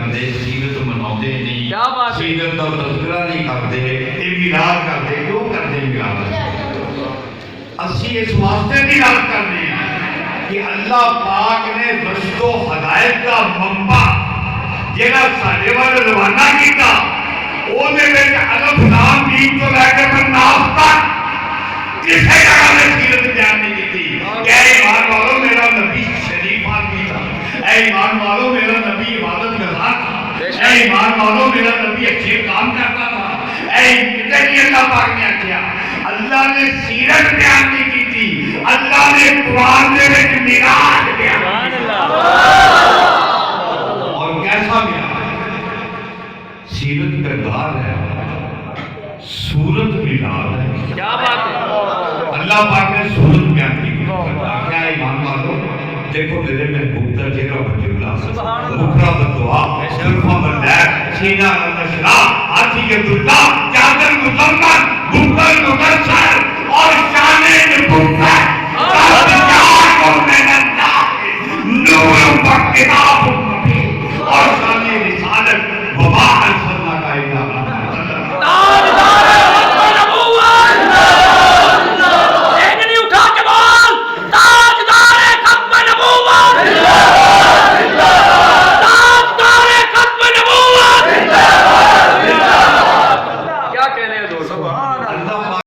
جاندے سیرت مناؤندے نہیں کیا بات ہے سیرت دا تذکرہ نہیں کرتے یہ میلاد کرتے کیوں کرتے میلاد اسی اس واسطے میلاد کرنے ہیں کہ اللہ پاک نے رشد و ہدایت کا منبع جہاں ساڈے وال روانہ کیتا او دے وچ الف لام میم تو لے کے ناس تک کسی جگہ میں سیرت بیان نہیں کی کہ اے ایمان والو میرا نبی شریف آدمی تھا اے ایمان والو میرا نبی عبادت گزار تھا اے ایمان والو میرا نبی اچھے کام کرتا تھا اے کتنے نہیں اللہ پاک نے کیا اللہ نے سیرت بیان نہیں کی تھی اللہ نے قرآن دے وچ میراث بیان اور کیسا بیان سیرت کردار ہے سورت میلاد ہے کیا بات ہے اللہ پاک نے سورت بیان کی کیا ایمان والو دیکھو میرے محبوب کا چہرہ وجہ بکرا بدعا زلفا بندیر سینہ نشرا عطیت اللہ چادر مزمن بکر مغرسل اور شان نبوت تابجار من اللہ نور و کتاب مبین اور شان رسالت وما ارسلناک الا